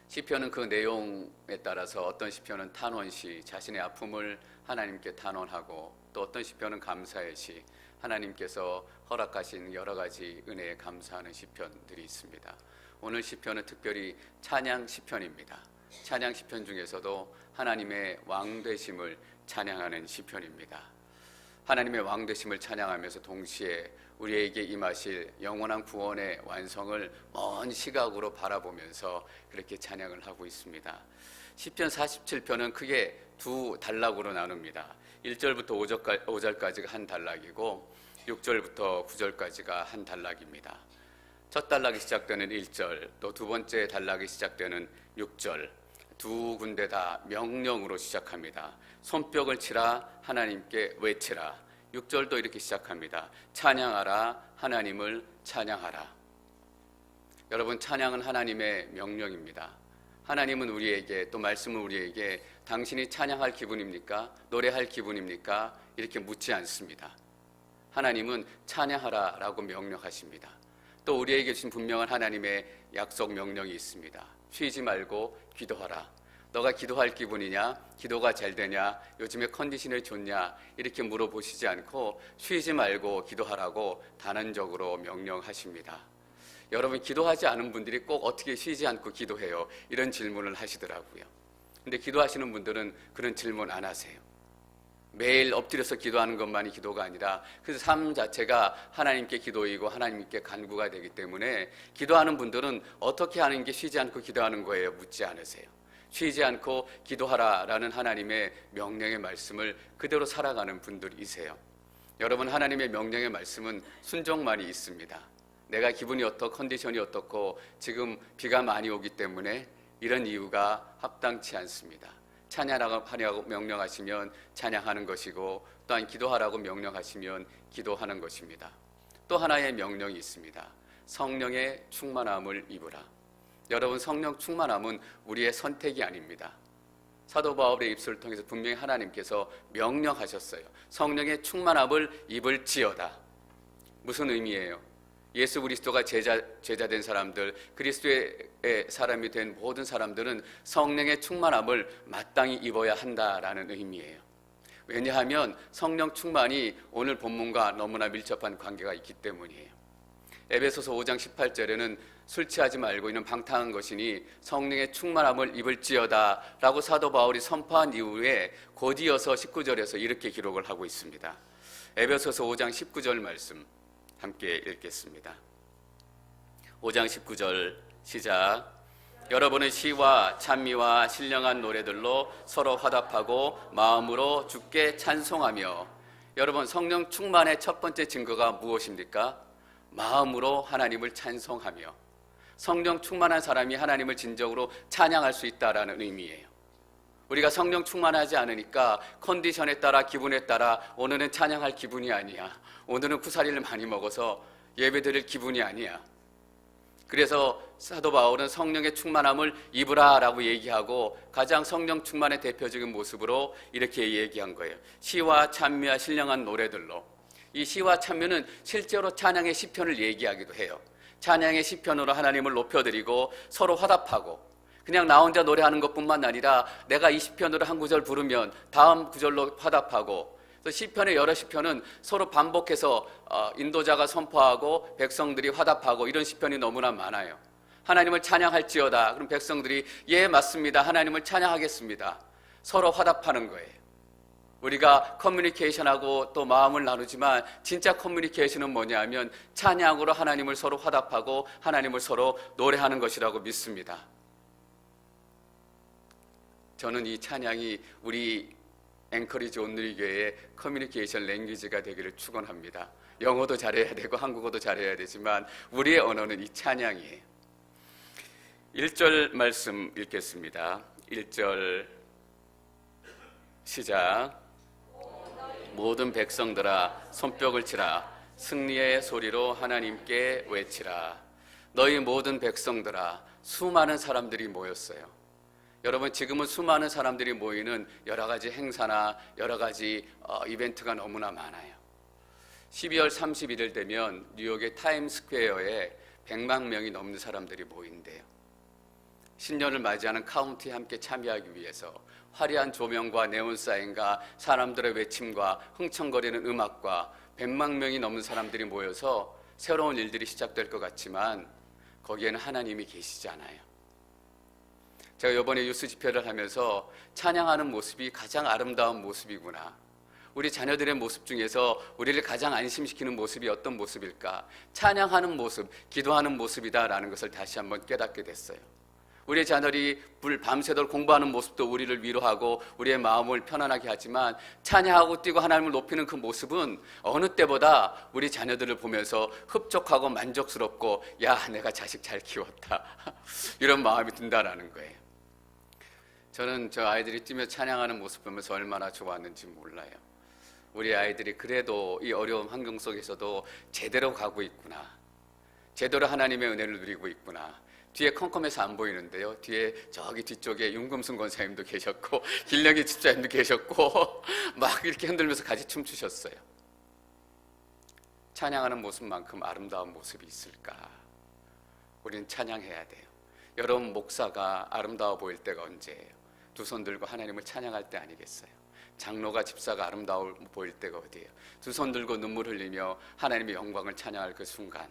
시편은 그 내용에 따라서 어떤 시편은 탄원시, 자신의 아픔을 하나님께 탄원하고, 또 어떤 시편은 감사의 시, 하나님께서 허락하신 여러 가지 은혜에 감사하는 시편들이 있습니다. 오늘 시편은 특별히 찬양 시편입니다. 찬양 시편 중에서도 하나님의 왕되심을 찬양하는 시편입니다. 하나님의 왕되심을 찬양하면서 동시에 우리에게 임하실 영원한 구원의 완성을 먼 시각으로 바라보면서 그렇게 찬양을 하고 있습니다. 시편 47편은 크게 두 단락으로 나눕니다. 1절부터 5절까지가 한 단락이고 6절부터 9절까지가 한 단락입니다. 첫 단락이 시작되는 1절, 또 두 번째 단락이 시작되는 6절, 두 군데 다 명령으로 시작합니다. 손뼉을 치라, 하나님께 외치라. 6절도 이렇게 시작합니다. 찬양하라, 하나님을 찬양하라. 여러분, 찬양은 하나님의 명령입니다. 하나님은 우리에게, 또 말씀은 우리에게 당신이 찬양할 기분입니까? 노래할 기분입니까? 이렇게 묻지 않습니다. 하나님은 찬양하라 라고 명령하십니다. 또 우리에게 주신 분명한 하나님의 약속 명령이 있습니다. 쉬지 말고 기도하라. 너가 기도할 기분이냐? 기도가 잘 되냐? 요즘에 컨디션이 좋냐? 이렇게 물어보시지 않고 쉬지 말고 기도하라고 단언적으로 명령하십니다. 여러분, 기도하지 않은 분들이 꼭 어떻게 쉬지 않고 기도해요? 이런 질문을 하시더라고요. 근데 기도하시는 분들은 그런 질문 안 하세요. 매일 엎드려서 기도하는 것만이 기도가 아니라 그 삶 자체가 하나님께 기도이고 하나님께 간구가 되기 때문에 기도하는 분들은 어떻게 하는 게 쉬지 않고 기도하는 거예요? 묻지 않으세요. 쉬지 않고 기도하라라는 하나님의 명령의 말씀을 그대로 살아가는 분들이세요. 여러분, 하나님의 명령의 말씀은 순종만이 있습니다. 내가 기분이 어떻고 컨디션이 어떻고 지금 비가 많이 오기 때문에 이런 이유가 합당치 않습니다. 찬양하라고 명령하시면 찬양하는 것이고, 또한 기도하라고 명령하시면 기도하는 것입니다. 또 하나의 명령이 있습니다. 성령의 충만함을 입으라. 여러분, 성령 충만함은 우리의 선택이 아닙니다. 사도 바울의 입술을 통해서 분명히 하나님께서 명령하셨어요. 성령의 충만함을 입을지어다. 무슨 의미예요? 예수 그리스도가 제자된 사람들, 그리스도의 사람이 된 모든 사람들은 성령의 충만함을 마땅히 입어야 한다라는 의미예요. 왜냐하면 성령 충만이 오늘 본문과 너무나 밀접한 관계가 있기 때문이에요. 에베소서 5장 18절에는 술 취하지 말고 이는 방탕한 것이니 성령의 충만함을 입을지어다 라고 사도 바울이 선포한 이후에 곧이어서 19절에서 이렇게 기록을 하고 있습니다. 에베소서 5장 19절 말씀 함께 읽겠습니다. 5장 19절 시작. 여러분은 시와 찬미와 신령한 노래들로 서로 화답하고 마음으로 주께 찬송하며. 여러분, 성령 충만의 첫 번째 증거가 무엇입니까? 마음으로 하나님을 찬송하며. 성령 충만한 사람이 하나님을 진정으로 찬양할 수 있다라는 의미예요. 우리가 성령 충만하지 않으니까 컨디션에 따라, 기분에 따라 오늘은 찬양할 기분이 아니야, 오늘은 쿠사리를 많이 먹어서 예배드릴 기분이 아니야. 그래서 사도 바울은 성령의 충만함을 입으라 라고 얘기하고 가장 성령 충만의 대표적인 모습으로 이렇게 얘기한 거예요. 시와 찬미와 신령한 노래들로. 이 시와 찬미는 실제로 찬양의 시편을 얘기하기도 해요. 찬양의 시편으로 하나님을 높여드리고 서로 화답하고, 그냥 나 혼자 노래하는 것뿐만 아니라 내가 이 시편으로 한 구절 부르면 다음 구절로 화답하고, 또 시편의 여러 시편은 서로 반복해서 인도자가 선포하고 백성들이 화답하고, 이런 시편이 너무나 많아요. 하나님을 찬양할지어다. 그럼 백성들이 예 맞습니다, 하나님을 찬양하겠습니다. 서로 화답하는 거예요. 우리가 커뮤니케이션하고 또 마음을 나누지만 진짜 커뮤니케이션은 뭐냐 하면 찬양으로 하나님을 서로 화답하고 하나님을 서로 노래하는 것이라고 믿습니다. 저는 이 찬양이 우리 앵커리지 온누리교회의 커뮤니케이션 랭귀지가 되기를 축원합니다. 영어도 잘해야 되고 한국어도 잘해야 되지만 우리의 언어는 이 찬양이에요. 1절 말씀 읽겠습니다. 1절 시작. 모든 백성들아 손뼉을 치라. 승리의 소리로 하나님께 외치라. 너희 모든 백성들아. 수많은 사람들이 모였어요. 여러분, 지금은 수많은 사람들이 모이는 여러 가지 행사나 여러 가지 이벤트가 너무나 많아요. 12월 31일 되면 뉴욕의 타임스퀘어에 100만 명이 넘는 사람들이 모인대요. 신년을 맞이하는 카운트에 함께 참여하기 위해서 화려한 조명과 네온사인과 사람들의 외침과 흥청거리는 음악과 100만 명이 넘는 사람들이 모여서 새로운 일들이 시작될 것 같지만 거기에는 하나님이 계시지 않아요. 제가 이번에 유스 집회를 하면서 찬양하는 모습이 가장 아름다운 모습이구나. 우리 자녀들의 모습 중에서 우리를 가장 안심시키는 모습이 어떤 모습일까? 찬양하는 모습, 기도하는 모습이다라는 것을 다시 한번 깨닫게 됐어요. 우리의 자녀들이 밤새도록 공부하는 모습도 우리를 위로하고 우리의 마음을 편안하게 하지만 찬양하고 뛰고 하나님을 높이는 그 모습은 어느 때보다 우리 자녀들을 보면서 흡족하고 만족스럽고 야, 내가 자식 잘 키웠다 이런 마음이 든다라는 거예요. 저는 저 아이들이 뛰며 찬양하는 모습 보면서 얼마나 좋았는지 몰라요. 우리 아이들이 그래도 이 어려운 환경 속에서도 제대로 가고 있구나, 제대로 하나님의 은혜를 누리고 있구나. 뒤에 컴컴해서 안 보이는데요, 뒤에 저기 뒤쪽에 윤금순 권사님도 계셨고 길령희 집사님도 계셨고 막 이렇게 흔들면서 같이 춤추셨어요. 찬양하는 모습만큼 아름다운 모습이 있을까? 우리는 찬양해야 돼요. 여러분, 목사가 아름다워 보일 때가 언제예요? 두 손 들고 하나님을 찬양할 때 아니겠어요? 장로가, 집사가 아름다워 보일 때가 어디예요? 두 손 들고 눈물 흘리며 하나님의 영광을 찬양할 그 순간,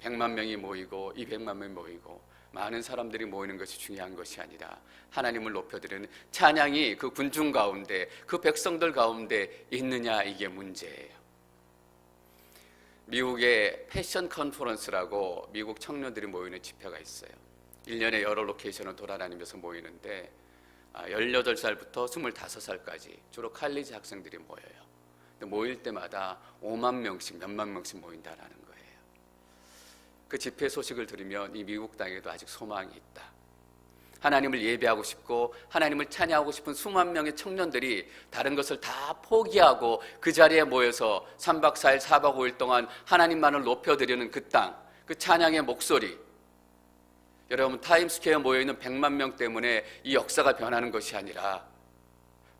100만 명이 모이고 200만 명이 모이고 많은 사람들이 모이는 것이 중요한 것이 아니라 하나님을 높여드리는 찬양이 그 군중 가운데, 그 백성들 가운데 있느냐, 이게 문제예요. 미국의 패션 컨퍼런스라고 미국 청년들이 모이는 집회가 있어요. 1년에 여러 로케이션을 돌아다니면서 모이는데 18살부터 25살까지 주로 칼리지 학생들이 모여요. 근데 모일 때마다 5만 명씩, 몇만 명씩 모인다라는 거예요. 그 집회 소식을 들으면 이 미국 땅에도 아직 소망이 있다. 하나님을 예배하고 싶고 하나님을 찬양하고 싶은 수만 명의 청년들이 다른 것을 다 포기하고 그 자리에 모여서 3박 4일, 4박 5일 동안 하나님만을 높여드리는 그 땅, 그 찬양의 목소리. 여러분, 타임스퀘어에 모여있는 100만 명 때문에 이 역사가 변하는 것이 아니라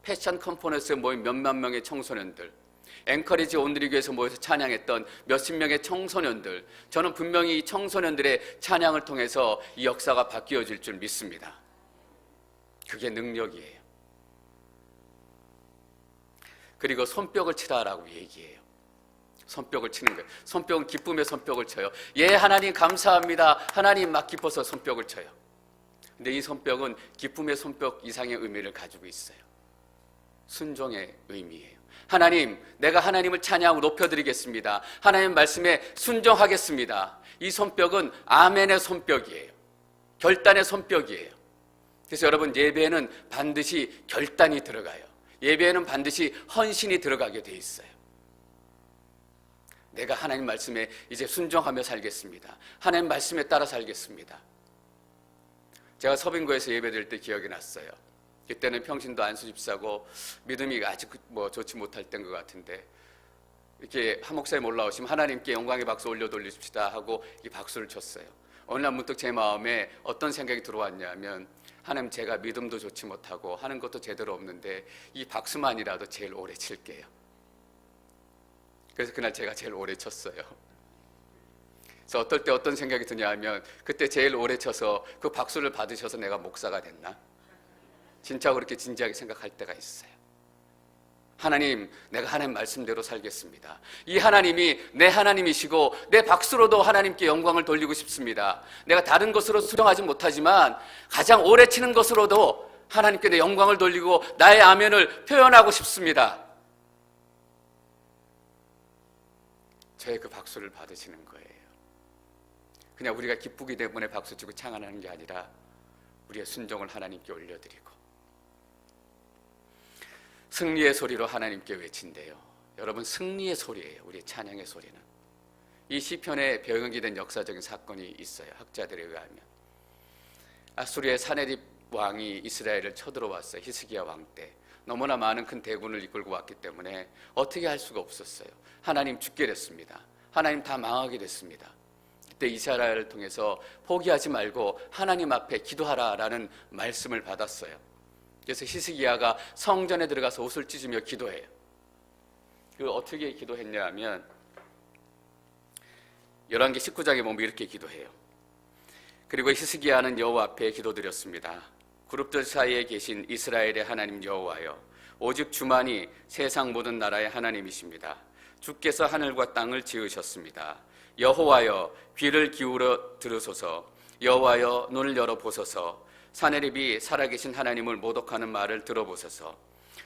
패션 컨퍼런스에 모인 몇만 명의 청소년들, 앵커리지 온누리교회에서 모여서 찬양했던 몇십 명의 청소년들, 저는 분명히 이 청소년들의 찬양을 통해서 이 역사가 바뀌어질 줄 믿습니다. 그게 능력이에요. 그리고 손뼉을 치라라고 얘기해요. 손뼉을 치는 거예요. 손뼉은 기쁨의 손뼉을 쳐요. 예, 하나님 감사합니다. 하나님 막 기뻐서 손뼉을 쳐요. 근데 이 손뼉은 기쁨의 손뼉 이상의 의미를 가지고 있어요. 순종의 의미예요. 하나님, 내가 하나님을 찬양하고 높여드리겠습니다. 하나님 말씀에 순종하겠습니다. 이 손뼉은 아멘의 손뼉이에요. 결단의 손뼉이에요. 그래서 여러분, 예배에는 반드시 결단이 들어가요. 예배에는 반드시 헌신이 들어가게 돼 있어요. 내가 하나님 말씀에 이제 순종하며 살겠습니다. 하나님 말씀에 따라 살겠습니다. 제가 서빙고에서 예배드릴 때 기억이 났어요. 그때는 평신도 안수 집사고 믿음이 아직 좋지 못할 때인 것 같은데, 이렇게 한 목사님 올라오시면 하나님께 영광의 박수 올려 돌리십시다 하고 이 박수를 쳤어요. 어느 날 문득 제 마음에 어떤 생각이 들어왔냐면, 하나님, 제가 믿음도 좋지 못하고 하는 것도 제대로 없는데 이 박수만이라도 제일 오래 칠게요. 그래서 그날 제가 제일 오래 쳤어요. 그래서 어떨 때 어떤 생각이 드냐 하면, 그때 제일 오래 쳐서 그 박수를 받으셔서 내가 목사가 됐나? 진짜 그렇게 진지하게 생각할 때가 있어요. 하나님, 내가 하나님 말씀대로 살겠습니다. 이 하나님이 내 하나님이시고 내 박수로도 하나님께 영광을 돌리고 싶습니다. 내가 다른 것으로 수정하지 못하지만 가장 오래 치는 것으로도 하나님께 내 영광을 돌리고 나의 아멘을 표현하고 싶습니다. 저의 그 박수를 받으시는 거예요. 그냥 우리가 기쁘기 때문에 박수치고 찬양하는 게 아니라 우리의 순종을 하나님께 올려드리고 승리의 소리로 하나님께 외친대요. 여러분, 승리의 소리예요. 우리의 찬양의 소리는. 이 시편에 배경이 된 역사적인 사건이 있어요. 학자들에 의하면 아수리의 사네립 왕이 이스라엘을 쳐들어왔어요. 히스기야 왕 때. 너무나 많은 큰 대군을 이끌고 왔기 때문에 어떻게 할 수가 없었어요. 하나님 죽게 됐습니다. 하나님 다 망하게 됐습니다. 그때 이사야를 통해서 포기하지 말고 하나님 앞에 기도하라라는 말씀을 받았어요. 그래서 히스기야가 성전에 들어가서 옷을 찢으며 기도해요. 그 어떻게 기도했냐 하면 열왕기 19장에 보면 이렇게 기도해요. 그리고 히스기야는 여호와 앞에 기도드렸습니다. 그룹들 사이에 계신 이스라엘의 하나님 여호와여, 오직 주만이 세상 모든 나라의 하나님이십니다. 주께서 하늘과 땅을 지으셨습니다. 여호와여, 귀를 기울여 들으소서. 여호와여, 눈을 열어 보소서. 사내립이 살아계신 하나님을 모독하는 말을 들어보소서.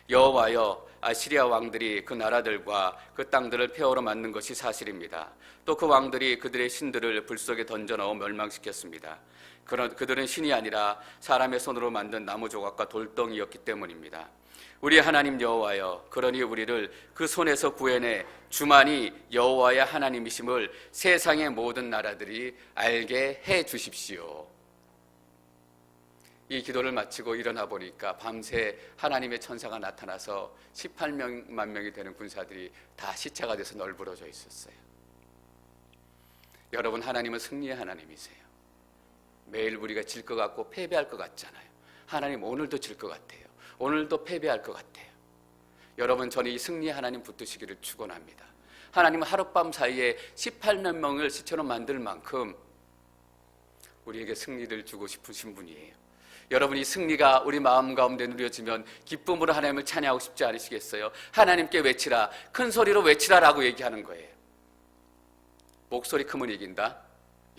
여호와여, 아시리아 왕들이 그 나라들과 그 땅들을 폐허로 만든 것이 사실입니다. 또 그 왕들이 그들의 신들을 불 속에 던져넣어 멸망시켰습니다. 그들은 신이 아니라 사람의 손으로 만든 나무 조각과 돌덩이였기 때문입니다. 우리 하나님 여호와여, 그러니 우리를 그 손에서 구해내 주만이 여호와의 하나님이심을 세상의 모든 나라들이 알게 해 주십시오. 이 기도를 마치고 일어나 보니까 밤새 하나님의 천사가 나타나서 18만 명이 되는 군사들이 다 시체가 돼서 널브러져 있었어요. 여러분, 하나님은 승리의 하나님이세요. 매일 우리가 질 것 같고 패배할 것 같잖아요. 하나님 오늘도 질 것 같아요. 오늘도 패배할 것 같아요. 여러분, 저는 이 승리의 하나님 붙드시기를 축원합니다. 하나님은 하룻밤 사이에 18만 명을 시체로 만들 만큼 우리에게 승리를 주고 싶으신 분이에요. 여러분, 이 승리가 우리 마음 가운데 누려지면 기쁨으로 하나님을 찬양하고 싶지 않으시겠어요? 하나님께 외치라, 큰 소리로 외치라라고 얘기하는 거예요. 목소리 크면 이긴다?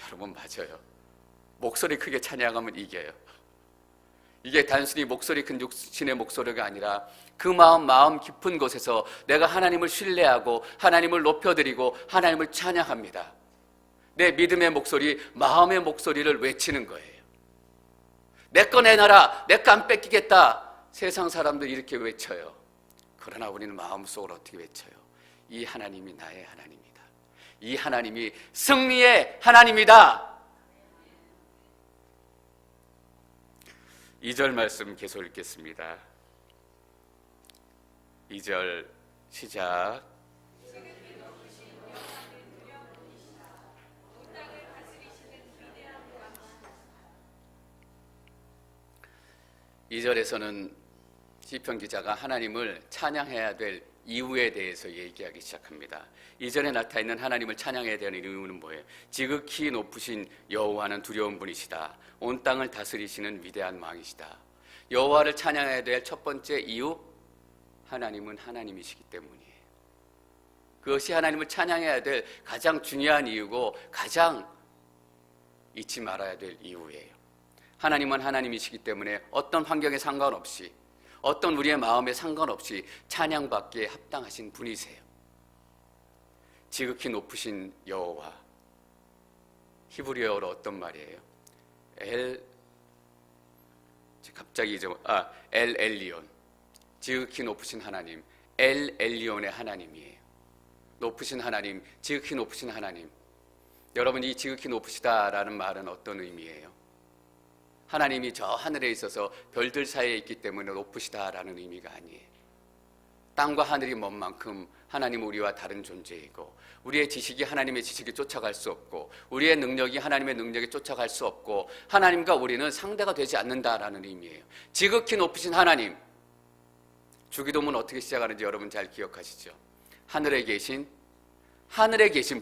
여러분, 맞아요. 목소리 크게 찬양하면 이겨요. 이게 단순히 목소리 큰 육신의 목소리가 아니라 그 마음 깊은 곳에서 내가 하나님을 신뢰하고 하나님을 높여드리고 하나님을 찬양합니다. 내 믿음의 목소리, 마음의 목소리를 외치는 거예요. 내 거 내놔라, 내 거 안 뺏기겠다. 세상 사람들 이렇게 외쳐요. 그러나 우리는 마음속으로 어떻게 외쳐요? 이 하나님이 나의 하나님이다. 이 하나님이 승리의 하나님이다. 2절 말씀 계속 읽겠습니다. 2절 시작. 이 절에서는 시편 기자가 하나님을 찬양해야 될 이유에 대해서 얘기하기 시작합니다. 이전에 나타나 있는 하나님을 찬양해야 되는 이유는 뭐예요? 지극히 높으신 여호와는 두려운 분이시다. 온 땅을 다스리시는 위대한 왕이시다. 여호와를 찬양해야 될 첫 번째 이유, 하나님은 하나님이시기 때문이에요. 그것이 하나님을 찬양해야 될 가장 중요한 이유고 가장 잊지 말아야 될 이유예요. 하나님은 하나님이시기 때문에 어떤 환경에 상관없이, 어떤 우리의 마음에 상관없이 찬양받기에 합당하신 분이세요. 지극히 높으신 여호와, 히브리어로 어떤 말이에요? 엘 엘리온, 지극히 높으신 하나님, 엘 엘리온의 하나님이에요. 높으신 하나님, 지극히 높으신 하나님. 여러분, 이 지극히 높으시다라는 말은 어떤 의미예요? 하나님이 저 하늘에 있어서 별들 사이에 있기 때문에 높으시다라는 의미가 아니에요. 땅과 하늘이 먼 만큼 하나님은 우리와 다른 존재이고, 우리의 지식이 하나님의 지식에 쫓아갈 수 없고, 우리의 능력이 하나님의 능력에 쫓아갈 수 없고, 하나님과 우리는 상대가 되지 않는다라는 의미예요. 지극히 높으신 하나님. 주기도문 어떻게 시작하는지 여러분 잘 기억하시죠? 하늘에 계신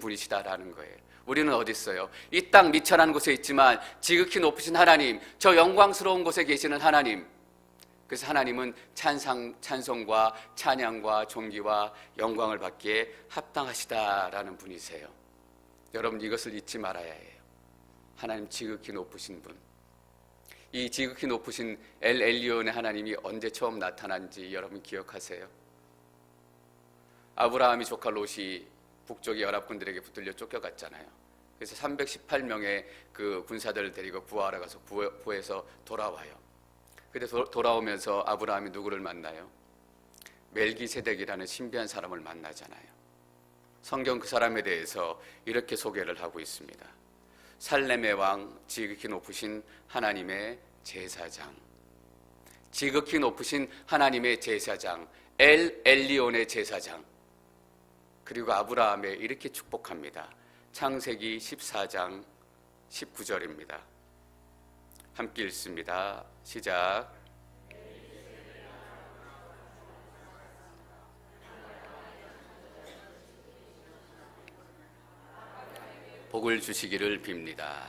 분이시다라는 거예요. 우리는 어디 있어요? 이 땅 미천한 곳에 있지만 지극히 높으신 하나님, 저 영광스러운 곳에 계시는 하나님. 그래서 하나님은 찬송과 찬양과 존귀와 영광을 받기에 합당하시다라는 분이세요. 여러분, 이것을 잊지 말아야 해요. 하나님 지극히 높으신 분. 이 지극히 높으신 엘 엘리온의 하나님이 언제 처음 나타난지 여러분 기억하세요? 아브라함이 조카 롯이 북쪽의 연합군들에게 붙들려 쫓겨갔잖아요. 그래서 318명의 그 군사들을 데리고 구하러 가서 구해서 돌아와요. 근데 돌아오면서 아브라함이 누구를 만나요? 멜기세덱이라는 신비한 사람을 만나잖아요. 성경 그 사람에 대해서 이렇게 소개를 하고 있습니다. 살렘의 왕, 지극히 높으신 하나님의 제사장. 지극히 높으신 하나님의 제사장, 엘 엘리온의 제사장. 그리고 아브라함에 이렇게 축복합니다. 창세기 14장 19절입니다. 함께 읽습니다. 시작. 복을 주시기를 빕니다.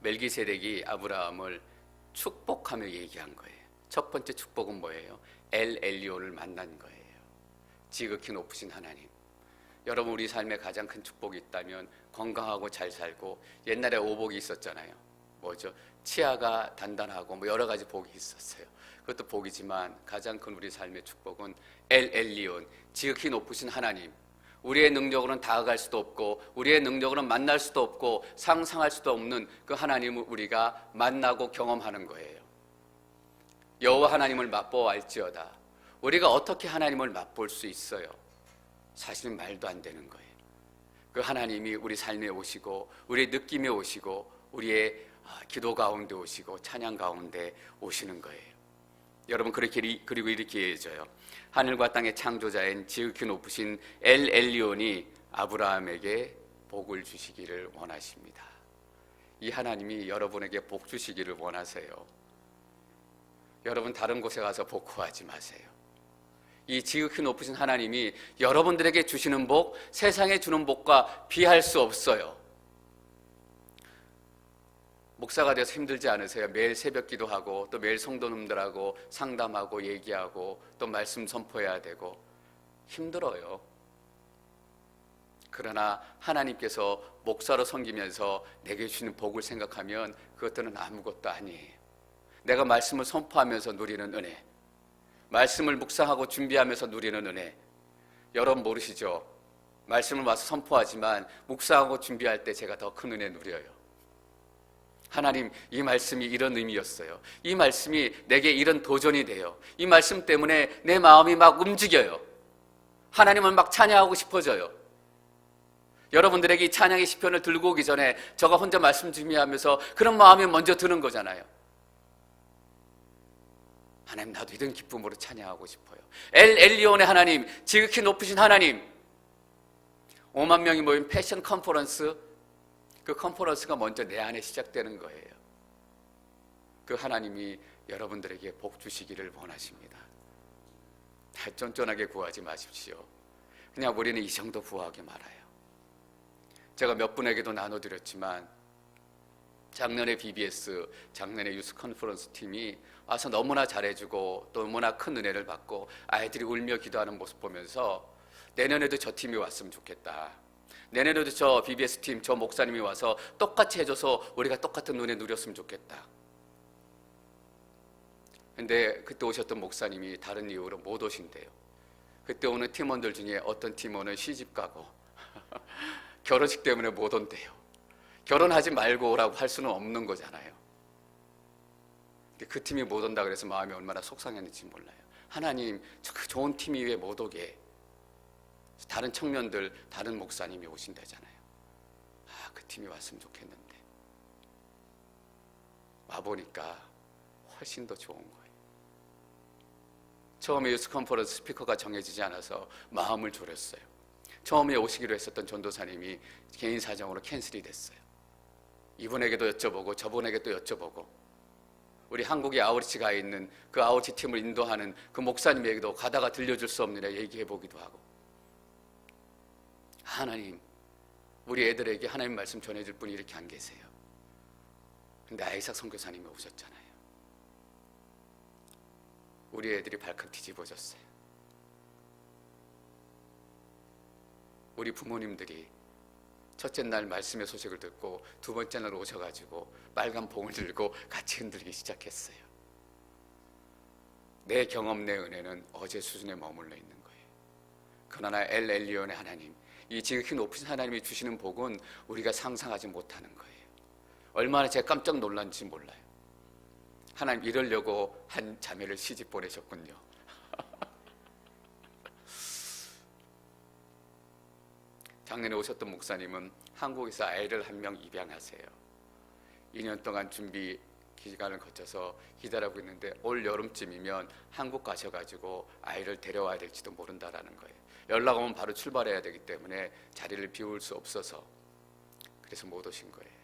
멜기세덱이 아브라함을 축복하며 얘기한 거예요. 첫 번째 축복은 뭐예요? 엘 엘리온을 만난 거예요. 지극히 높으신 하나님. 여러분, 우리 삶에 가장 큰 축복이 있다면 건강하고 잘 살고, 옛날에 오복이 있었잖아요. 뭐죠? 치아가 단단하고 뭐 여러 가지 복이 있었어요. 그것도 복이지만 가장 큰 우리 삶의 축복은 엘 엘리온, 지극히 높으신 하나님. 우리의 능력으로는 다가갈 수도 없고, 우리의 능력으로는 만날 수도 없고, 상상할 수도 없는 그 하나님을 우리가 만나고 경험하는 거예요. 여호와 하나님을 맛보아 알지어다. 우리가 어떻게 하나님을 맛볼 수 있어요? 사실은 말도 안 되는 거예요. 그 하나님이 우리 삶에 오시고, 우리의 느낌에 오시고, 우리의 기도 가운데 오시고, 찬양 가운데 오시는 거예요. 여러분, 그리고 이렇게 얘기해줘요. 하늘과 땅의 창조자인 지극히 높으신 엘 엘리온이 아브라함에게 복을 주시기를 원하십니다. 이 하나님이 여러분에게 복 주시기를 원하세요. 여러분, 다른 곳에 가서 복 구하지 마세요. 이 지극히 높으신 하나님이 여러분들에게 주시는 복, 세상에 주는 복과 비할 수 없어요. 목사가 돼서 힘들지 않으세요? 매일 새벽 기도하고, 또 매일 성도님들하고 상담하고 얘기하고, 또 말씀 선포해야 되고 힘들어요. 그러나 하나님께서 목사로 섬기면서 내게 주시는 복을 생각하면 그것들은 아무것도 아니에요. 내가 말씀을 선포하면서 누리는 은혜, 말씀을 묵상하고 준비하면서 누리는 은혜. 여러분 모르시죠? 말씀을 와서 선포하지만 묵상하고 준비할 때 제가 더 큰 은혜 누려요. 하나님, 이 말씀이 이런 의미였어요. 이 말씀이 내게 이런 도전이 돼요. 이 말씀 때문에 내 마음이 막 움직여요. 하나님을 막 찬양하고 싶어져요. 여러분들에게 이 찬양의 시편을 들고 오기 전에 제가 혼자 말씀 준비하면서 그런 마음이 먼저 드는 거잖아요. 하나님, 나도 이런 기쁨으로 찬양하고 싶어요. 엘 엘리온의 하나님, 지극히 높으신 하나님. 5만 명이 모인 패션 컨퍼런스, 그 컨퍼런스가 먼저 내 안에 시작되는 거예요. 그 하나님이 여러분들에게 복 주시기를 원하십니다. 쫀쫀하게 구하지 마십시오. 그냥 우리는 이 정도 구하게 말아요. 제가 몇 분에게도 나눠드렸지만 작년에 BBS, 작년에 유스 컨퍼런스 팀이 와서 너무나 잘해주고 또 너무나 큰 은혜를 받고 아이들이 울며 기도하는 모습 보면서 내년에도 저 팀이 왔으면 좋겠다. 내년에도 저 BBS 팀, 저 목사님이 와서 똑같이 해줘서 우리가 똑같은 은혜 누렸으면 좋겠다. 근데 그때 오셨던 목사님이 다른 이유로 못 오신대요. 그때 오는 팀원들 중에 어떤 팀원은 시집 가고 결혼식 때문에 못 온대요. 결혼하지 말고 오라고 할 수는 없는 거잖아요. 근데 그 팀이 못 온다 그래서 마음이 얼마나 속상했는지 몰라요. 하나님, 그 좋은 팀이 왜 못 오게? 다른 청년들, 다른 목사님이 오신다잖아요. 그 팀이 왔으면 좋겠는데 와보니까 훨씬 더 좋은 거예요. 처음에 유스 컨퍼런스 스피커가 정해지지 않아서 마음을 졸였어요. 처음에 오시기로 했었던 전도사님이 개인 사정으로 캔슬이 됐어요. 이분에게도 여쭤보고 저분에게도 여쭤보고, 우리 한국에 아우리치가 있는 그 아우리치 팀을 인도하는 그 목사님에게도 가다가 들려줄 수 없느냐 얘기해보기도 하고. 하나님, 우리 애들에게 하나님 말씀 전해줄 분이 이렇게 안 계세요. 근데 아이삭 선교사님이 오셨잖아요. 우리 애들이 발칵 뒤집어졌어요. 우리 부모님들이 첫째 날 말씀의 소식을 듣고 두 번째 날 오셔가지고 빨간 봉을 들고 같이 흔들기 시작했어요. 내 경험, 내 은혜는 어제 수준에 머물러 있는 거예요. 그러나 엘 엘리온의 하나님, 이 지극히 높으신 하나님이 주시는 복은 우리가 상상하지 못하는 거예요. 얼마나 제가 깜짝 놀란지 몰라요. 하나님, 이러려고 한 자매를 시집 보내셨군요. 작년에 오셨던 목사님은 한국에서 아이를 한 명 입양하세요. 2년 동안 준비 기간을 거쳐서 기다리고 있는데 올 여름쯤이면 한국 가셔가지고 아이를 데려와야 될지도 모른다라는 거예요. 연락 오면 바로 출발해야 되기 때문에 자리를 비울 수 없어서 그래서 못 오신 거예요.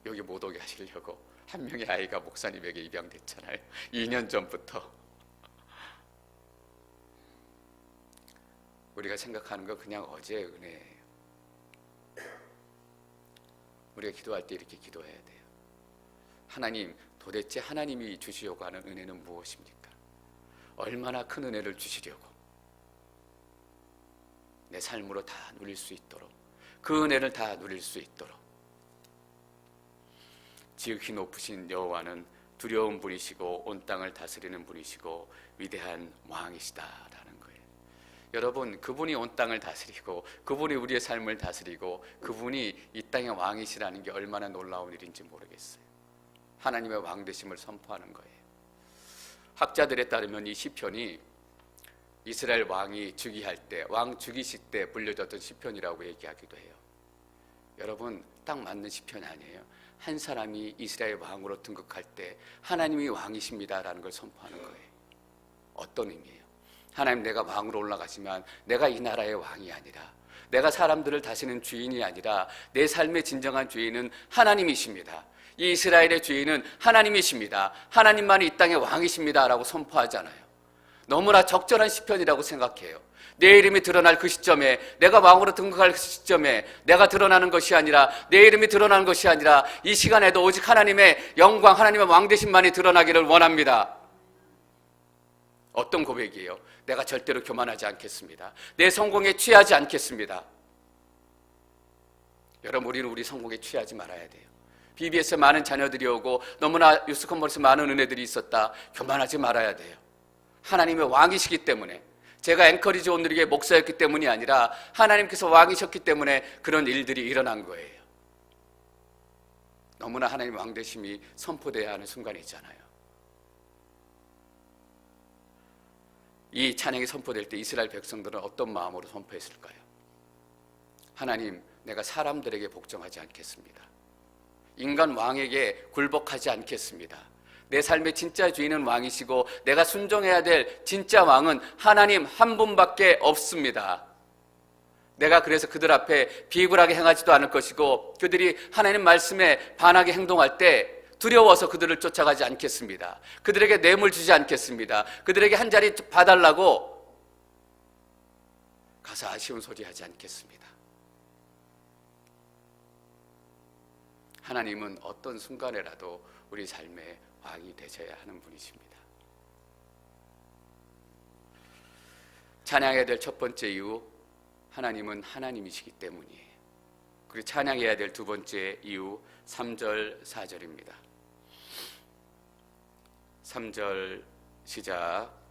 여기 못 오게 하시려고 한 명의 아이가 목사님에게 입양됐잖아요. 2년 전부터. 우리가 생각하는 건 그냥 어제의 은혜예요. 우리가 기도할 때 이렇게 기도해야 돼요. 하나님, 도대체 하나님이 주시려고 하는 은혜는 무엇입니까? 얼마나 큰 은혜를 주시려고 내 삶으로 다 누릴 수 있도록, 그 은혜를 다 누릴 수 있도록. 지극히 높으신 여호와는 두려운 분이시고 온 땅을 다스리는 분이시고 위대한 왕이시다라는 거예요. 여러분, 그분이 온 땅을 다스리고 그분이 우리의 삶을 다스리고 그분이 이 땅의 왕이시라는 게 얼마나 놀라운 일인지 모르겠어요. 하나님의 왕 되심을 선포하는 거예요. 학자들에 따르면 이 시편이 이스라엘 왕이 즉위할 때, 왕 즉위식 때 불려졌던 시편이라고 얘기하기도 해요. 여러분, 딱 맞는 시편이 아니에요. 한 사람이 이스라엘 왕으로 등극할 때 하나님이 왕이십니다라는 걸 선포하는 거예요. 어떤 의미예요? 하나님, 내가 왕으로 올라가지만 내가 이 나라의 왕이 아니라, 내가 사람들을 다스리는 주인이 아니라 내 삶의 진정한 주인은 하나님이십니다. 이 이스라엘의 주인은 하나님이십니다. 하나님만이 이 땅의 왕이십니다라고 선포하잖아요. 너무나 적절한 시편이라고 생각해요. 내 이름이 드러날 그 시점에, 내가 왕으로 등극할 그 시점에 내가 드러나는 것이 아니라, 내 이름이 드러나는 것이 아니라 이 시간에도 오직 하나님의 영광, 하나님의 왕되심만이 드러나기를 원합니다. 어떤 고백이에요? 내가 절대로 교만하지 않겠습니다. 내 성공에 취하지 않겠습니다. 여러분, 우리는 우리 성공에 취하지 말아야 돼요. BBS에 많은 자녀들이 오고 너무나 뉴스 컨퍼런스 많은 은혜들이 있었다. 교만하지 말아야 돼요. 하나님의 왕이시기 때문에, 제가 앵커리지 온누리교회 목사였기 때문이 아니라 하나님께서 왕이셨기 때문에 그런 일들이 일어난 거예요. 너무나 하나님의 왕되심이 선포되어야 하는 순간이잖아요. 이 찬양이 선포될 때 이스라엘 백성들은 어떤 마음으로 선포했을까요? 하나님, 내가 사람들에게 복종하지 않겠습니다. 인간 왕에게 굴복하지 않겠습니다. 내 삶의 진짜 주인은 왕이시고 내가 순종해야 될 진짜 왕은 하나님 한 분밖에 없습니다. 내가 그래서 그들 앞에 비굴하게 행하지도 않을 것이고, 그들이 하나님 말씀에 반하게 행동할 때 두려워서 그들을 쫓아가지 않겠습니다. 그들에게 뇌물 주지 않겠습니다. 그들에게 한 자리 봐달라고 가서 아쉬운 소리 하지 않겠습니다. 하나님은 어떤 순간에라도 우리 삶에 왕이 되셔야 하는 분이십니다. 찬양해야 될 첫 번째 이유, 하나님은 하나님이시기 때문이에요. 그리고 찬양해야 될 두 번째 이유, 3절 4절입니다. 3절 시작.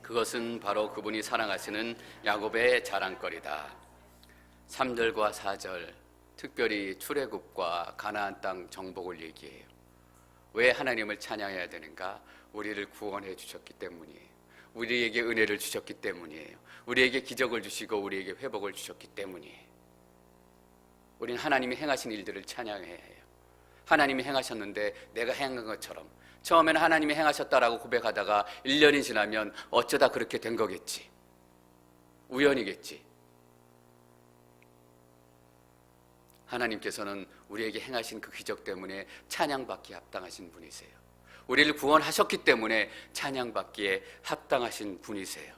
그것은 바로 그분이 사랑하시는 야곱의 자랑거리다. 3절과 4절, 특별히 출애굽과 가나안 땅 정복을 얘기해요. 왜 하나님을 찬양해야 되는가? 우리를 구원해 주셨기 때문이에요. 우리에게 은혜를 주셨기 때문이에요. 우리에게 기적을 주시고 우리에게 회복을 주셨기 때문이에요. 우리는 하나님이 행하신 일들을 찬양해야 해요. 하나님이 행하셨는데 내가 행한 것처럼, 처음에는 하나님이 행하셨다라고 고백하다가 1년이 지나면 어쩌다 그렇게 된 거겠지, 우연이겠지. 하나님께서는 우리에게 행하신 그 기적 때문에 찬양받기에 합당하신 분이세요. 우리를 구원하셨기 때문에 찬양받기에 합당하신 분이세요.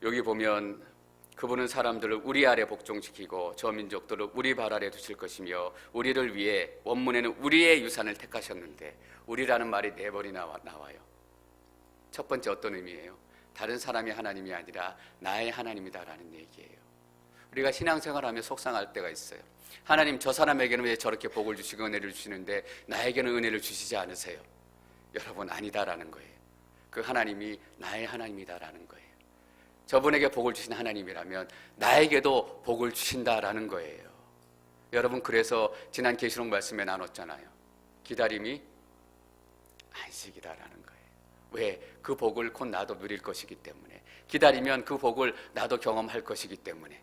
여기 보면 그분은 사람들을 우리 아래 복종시키고 저 민족들을 우리 발 아래 두실 것이며 우리를 위해, 원문에는 우리의 유산을 택하셨는데, 우리라는 말이 네 번이 나와요. 첫 번째 어떤 의미예요? 다른 사람이 하나님이 아니라 나의 하나님이다라는 얘기예요. 우리가 신앙생활하며 속상할 때가 있어요. 하나님, 저 사람에게는 왜 저렇게 복을 주시고 은혜를 주시는데 나에게는 은혜를 주시지 않으세요? 여러분, 아니다라는 거예요. 그 하나님이 나의 하나님이다라는 거예요. 저분에게 복을 주신 하나님이라면 나에게도 복을 주신다라는 거예요. 여러분, 그래서 지난 계시록 말씀에 나눴잖아요. 기다림이 안식이다라는 거예요. 왜? 그 복을 곧 나도 누릴 것이기 때문에. 기다리면 그 복을 나도 경험할 것이기 때문에.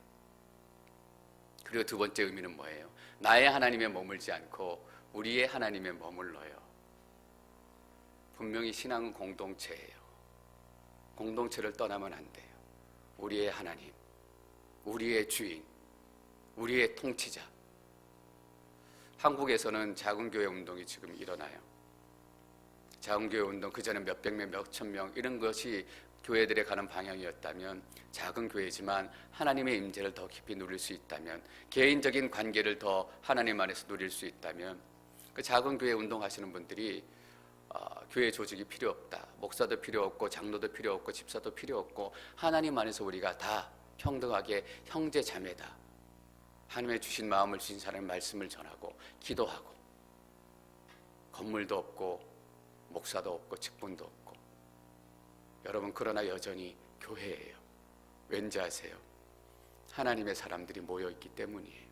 그리고 두 번째 의미는 뭐예요? 나의 하나님에 머물지 않고 우리의 하나님에 머물러요. 분명히 신앙은 공동체예요. 공동체를 떠나면 안 돼요. 우리의 하나님, 우리의 주인, 우리의 통치자. 한국에서는 작은 교회 운동이 지금 일어나요. 작은 교회 운동, 그전에 몇백 명, 몇천 명 이런 것이 교회들에 가는 방향이었다면, 작은 교회지만 하나님의 임재를 더 깊이 누릴 수 있다면, 개인적인 관계를 더 하나님 안에서 누릴 수 있다면, 그 작은 교회 운동하시는 분들이 교회 조직이 필요 없다, 목사도 필요 없고 장로도 필요 없고 집사도 필요 없고 하나님 안에서 우리가 다 평등하게 형제 자매다, 하나님의 주신 마음을 주신 사람의 말씀을 전하고 기도하고, 건물도 없고 목사도 없고 직분도 없고. 여러분, 그러나 여전히 교회예요. 왠지 아세요? 하나님의 사람들이 모여있기 때문이에요.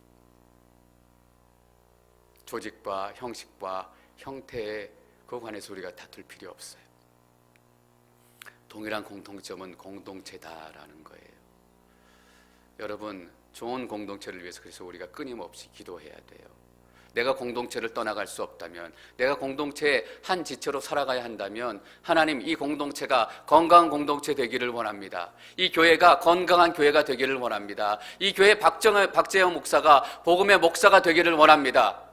조직과 형식과 형태에 그 관해서 우리가 다툴 필요 없어요. 동일한 공통점은 공동체다라는 거예요. 여러분, 좋은 공동체를 위해서 그래서 우리가 끊임없이 기도해야 돼요. 내가 공동체를 떠나갈 수 없다면, 내가 공동체의 한 지체로 살아가야 한다면, 하나님 이 공동체가 건강한 공동체 되기를 원합니다. 이 교회가 건강한 교회가 되기를 원합니다. 이 교회 박재영 목사가 복음의 목사가 되기를 원합니다.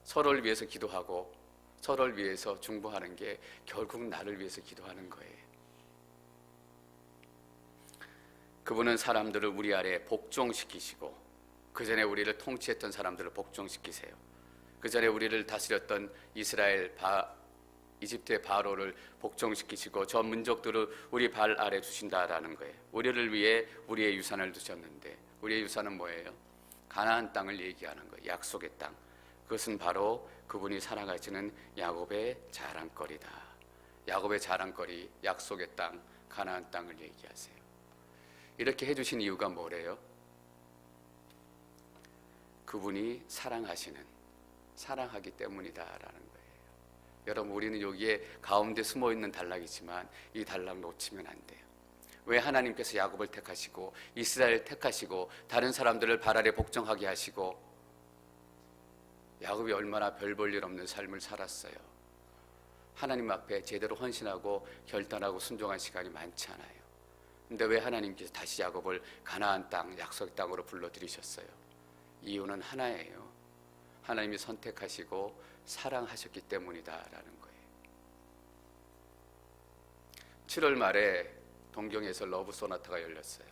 서로를 위해서 기도하고 서로를 위해서 중보하는 게 결국 나를 위해서 기도하는 거예요. 그분은 사람들을 우리 아래 복종시키시고, 그 전에 우리를 통치했던 사람들을 복종시키세요. 그 전에 우리를 다스렸던 이집트의 바로를 복종시키시고 저 민족들을 우리 발 아래 두신다라는 거예요. 우리를 위해 우리의 유산을 두셨는데, 우리의 유산은 뭐예요? 가나안 땅을 얘기하는 거예요. 약속의 땅. 그것은 바로 그분이 살아가시는 야곱의 자랑거리다. 야곱의 자랑거리, 약속의 땅, 가나안 땅을 얘기하세요. 이렇게 해주신 이유가 뭐래요? 그분이 사랑하기 때문이다라는 거예요. 여러분, 우리는 여기에 가운데 숨어있는 단락이지만 이 단락 놓치면 안 돼요. 왜 하나님께서 야곱을 택하시고 이스라엘을 택하시고 다른 사람들을 발 아래 복종하게 하시고, 야곱이 얼마나 별 볼 일 없는 삶을 살았어요. 하나님 앞에 제대로 헌신하고 결단하고 순종한 시간이 많지 않아요. 근데 왜 하나님께서 다시 야곱을 가나안 땅, 약속 땅으로 불러들이셨어요? 이유는 하나예요. 하나님이 선택하시고 사랑하셨기 때문이다라는 거예요. 7월 말에 동경에서 러브 소나타가 열렸어요.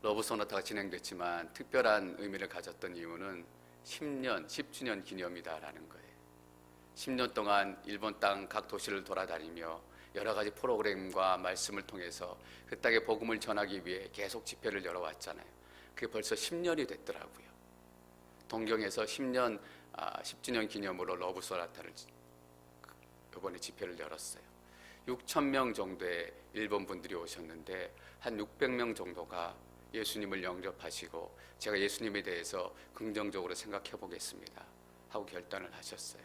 러브 소나타가 진행됐지만 특별한 의미를 가졌던 이유는 10주년 기념이다라는 거예요. 10년 동안 일본 땅 각 도시를 돌아다니며 여러 가지 프로그램과 말씀을 통해서 그 땅의 복음을 전하기 위해 계속 집회를 열어왔잖아요. 그게 벌써 10년이 됐더라고요. 동경에서 10주년 기념으로 러브 소나타를 이번에 집회를 열었어요. 6,000명 정도의 일본 분들이 오셨는데 한 600명 정도가 예수님을 영접하시고, 제가 예수님에 대해서 긍정적으로 생각해 보겠습니다 하고 결단을 하셨어요.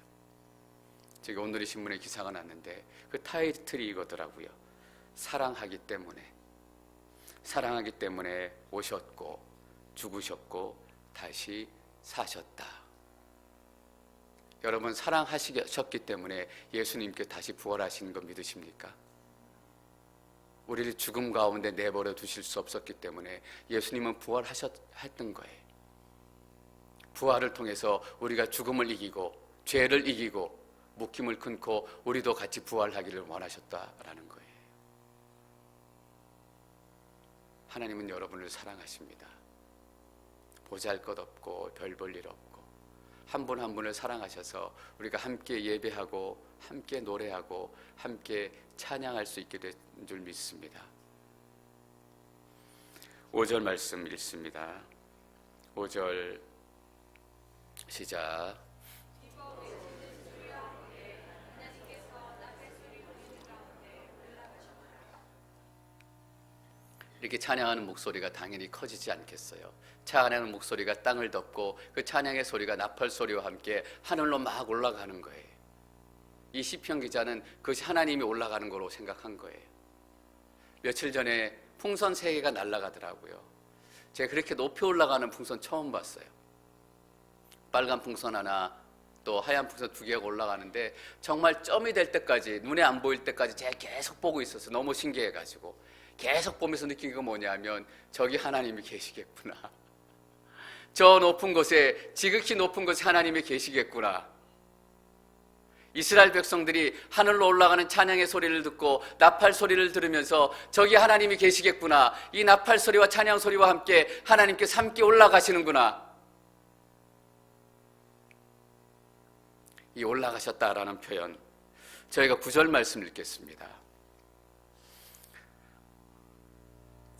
제가 오늘의 신문에 기사가 났는데 그 타이틀이 이거더라고요. 사랑하기 때문에 오셨고 죽으셨고 다시 사셨다. 여러분, 사랑하셨기 때문에 예수님께 다시 부활하시는 거 믿으십니까? 우리를 죽음 가운데 내버려 두실 수 없었기 때문에 예수님은 부활하셨던 거예요. 부활을 통해서 우리가 죽음을 이기고 죄를 이기고 묶임을 끊고 우리도 같이 부활하기를 원하셨다라는 거예요. 하나님은 여러분을 사랑하십니다. 보잘것없고 별 볼 일 없고 한 분 한 분을 사랑하셔서 우리가 함께 예배하고 함께 노래하고 함께 찬양할 수 있게 된 줄 믿습니다. 5절 말씀 읽습니다. 5절 시작. 이렇게 찬양하는 목소리가 당연히 커지지 않겠어요. 찬양하는 목소리가 땅을 덮고 그 찬양의 소리가 나팔 소리와 함께 하늘로 막 올라가는 거예요. 이 시편 기자는 그것이 하나님이 올라가는 거로 생각한 거예요. 며칠 전에 풍선 3개가 날아가더라고요. 제가 그렇게 높이 올라가는 풍선 처음 봤어요. 빨간 풍선 하나, 또 하얀 풍선 2개가 올라가는데 정말 점이 될 때까지, 눈에 안 보일 때까지 제가 계속 보고 있었어요. 너무 신기해가지고 계속 보면서 느낀 게 뭐냐면 저기 하나님이 계시겠구나. 저 높은 곳에, 지극히 높은 곳에 하나님이 계시겠구나. 이스라엘 백성들이 하늘로 올라가는 찬양의 소리를 듣고 나팔 소리를 들으면서 저기 하나님이 계시겠구나. 이 나팔 소리와 찬양 소리와 함께 하나님께서 함께 올라가시는구나. 이 올라가셨다라는 표현, 저희가 9절 말씀을 읽겠습니다.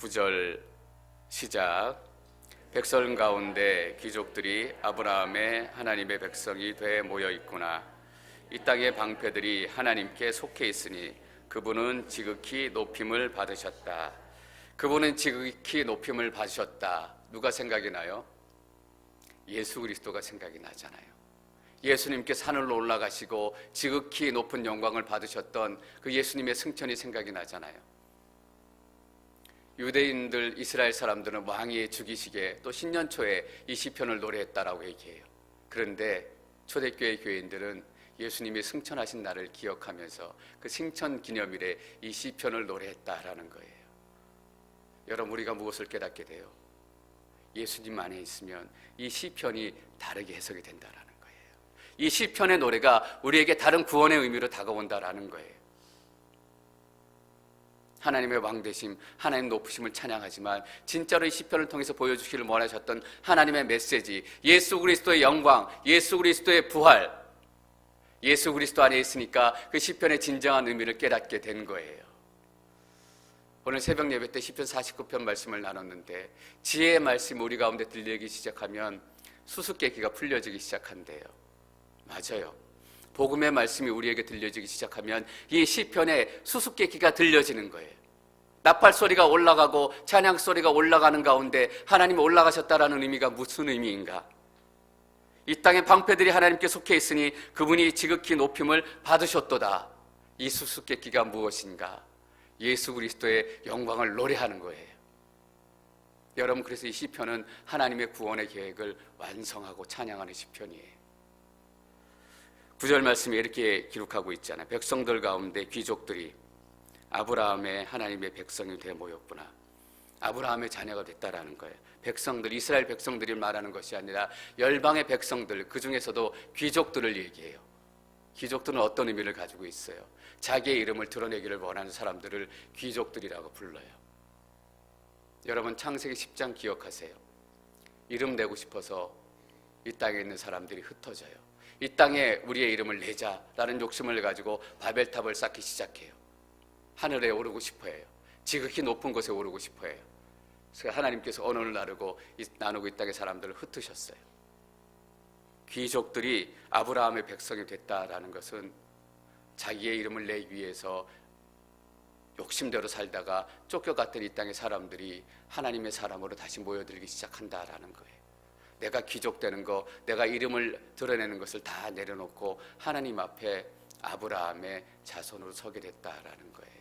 9절 시작. 백성 가운데 귀족들이 아브라함의 하나님의 백성이 돼 모여 있구나. 이 땅의 방패들이 하나님께 속해 있으니 그분은 지극히 높임을 받으셨다. 그분은 지극히 높임을 받으셨다. 누가 생각이 나요? 예수 그리스도가 생각이 나잖아요. 예수님께서 하늘로 올라가시고 지극히 높은 영광을 받으셨던 그 예수님의 승천이 생각이 나잖아요. 유대인들, 이스라엘 사람들은 왕이 죽이시게 또 신년초에 이 시편을 노래했다라고 얘기해요. 그런데 초대교회 교인들은 예수님이 승천하신 날을 기억하면서 그 승천 기념일에 이 시편을 노래했다라는 거예요. 여러분, 우리가 무엇을 깨닫게 돼요? 예수님 안에 있으면 이 시편이 다르게 해석이 된다라는 거예요. 이 시편의 노래가 우리에게 다른 구원의 의미로 다가온다라는 거예요. 하나님의 왕되심, 하나님 높으심을 찬양하지만 진짜로 이 시편을 통해서 보여주시기를 원하셨던 하나님의 메시지, 예수 그리스도의 영광, 예수 그리스도의 부활, 예수 그리스도 안에 있으니까 그 시편의 진정한 의미를 깨닫게 된 거예요. 오늘 새벽 예배 때 시편 49편 말씀을 나눴는데 지혜의 말씀이 우리 가운데 들리기 시작하면 수수께끼가 풀려지기 시작한대요. 맞아요. 복음의 말씀이 우리에게 들려지기 시작하면 이 시편에 수수께끼가 들려지는 거예요. 나팔 소리가 올라가고 찬양 소리가 올라가는 가운데 하나님이 올라가셨다라는 의미가 무슨 의미인가? 이 땅의 방패들이 하나님께 속해 있으니 그분이 지극히 높임을 받으셨도다. 이 수수께끼가 무엇인가? 예수 그리스도의 영광을 노래하는 거예요. 여러분, 그래서 이 시편은 하나님의 구원의 계획을 완성하고 찬양하는 시편이에요. 9절 말씀에 이렇게 기록하고 있잖아요. 백성들 가운데 귀족들이 아브라함의 하나님의 백성이 돼 모였구나. 아브라함의 자녀가 됐다라는 거예요. 백성들, 이스라엘 백성들이 말하는 것이 아니라 열방의 백성들, 그 중에서도 귀족들을 얘기해요. 귀족들은 어떤 의미를 가지고 있어요? 자기의 이름을 드러내기를 원하는 사람들을 귀족들이라고 불러요. 여러분, 창세기 10장 기억하세요. 이름 내고 싶어서 이 땅에 있는 사람들이 흩어져요. 이 땅에 우리의 이름을 내자라는 욕심을 가지고 바벨탑을 쌓기 시작해요. 하늘에 오르고 싶어해요. 지극히 높은 곳에 오르고 싶어해요. 그래서 하나님께서 언어를 나누고 이 땅의 사람들을 흩으셨어요. 귀족들이 아브라함의 백성이 됐다라는 것은 자기의 이름을 내기 위해서 욕심대로 살다가 쫓겨갔던 이 땅의 사람들이 하나님의 사람으로 다시 모여들기 시작한다라는 거예요. 내가 귀족되는 거, 내가 이름을 드러내는 것을 다 내려놓고 하나님 앞에 아브라함의 자손으로 서게 됐다라는 거예요.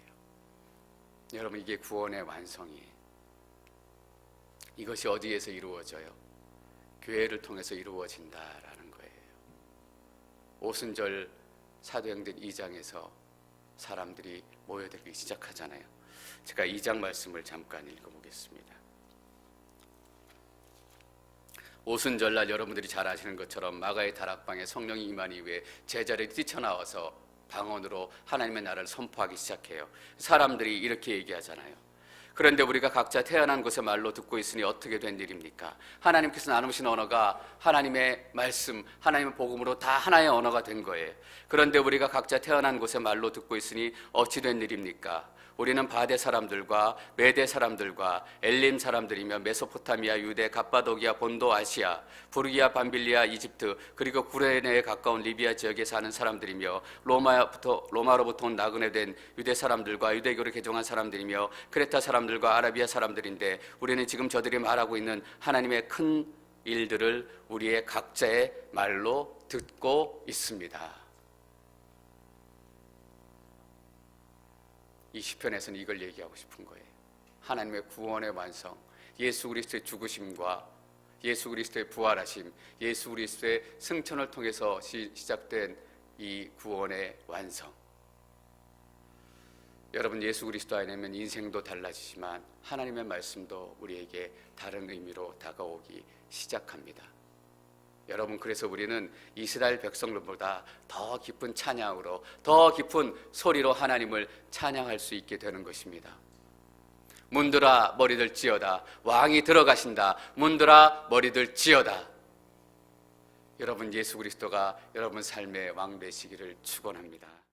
여러분, 이게 구원의 완성이에요. 이것이 어디에서 이루어져요? 교회를 통해서 이루어진다라는 거예요. 오순절 사도행전 2장에서 사람들이 모여들기 시작하잖아요. 제가 2장 말씀을 잠깐 읽어보겠습니다. 오순절날 여러분들이 잘 아시는 것처럼 마가의 다락방에 성령이 임한 이후에 제자들이 뛰쳐나와서 방언으로 하나님의 나라를 선포하기 시작해요. 사람들이 이렇게 얘기하잖아요. 그런데 우리가 각자 태어난 곳의 말로 듣고 있으니 어떻게 된 일입니까? 하나님께서 나누신 언어가 하나님의 말씀, 하나님의 복음으로 다 하나의 언어가 된 거예요. 그런데 우리가 각자 태어난 곳의 말로 듣고 있으니 어찌 된 일입니까? 우리는 바데 사람들과 메데 사람들과 엘림 사람들이며 메소포타미아, 유대, 갑바도기아, 본도, 아시아, 부르기아, 밤빌리아, 이집트, 그리고 구레네에 가까운 리비아 지역에 사는 사람들이며 로마로부터 온 나그네 된 유대 사람들과 유대교를 개종한 사람들이며 크레타 사람들과 아라비아 사람들인데 우리는 지금 저들이 말하고 있는 하나님의 큰 일들을 우리의 각자의 말로 듣고 있습니다. 이 시편에서는 이걸 얘기하고 싶은 거예요. 하나님의 구원의 완성, 예수 그리스도의 죽으심과 예수 그리스도의 부활하심, 예수 그리스도의 승천을 통해서 시작된 이 구원의 완성. 여러분, 예수 그리스도 안에면 인생도 달라지지만 하나님의 말씀도 우리에게 다른 의미로 다가오기 시작합니다. 여러분, 그래서 우리는 이스라엘 백성들보다 더 깊은 찬양으로, 더 깊은 소리로 하나님을 찬양할 수 있게 되는 것입니다. 문들아 머리들 찌어다. 왕이 들어가신다. 문들아 머리들 찌어다. 여러분, 예수 그리스도가 여러분 삶의 왕 되시기를 축원합니다.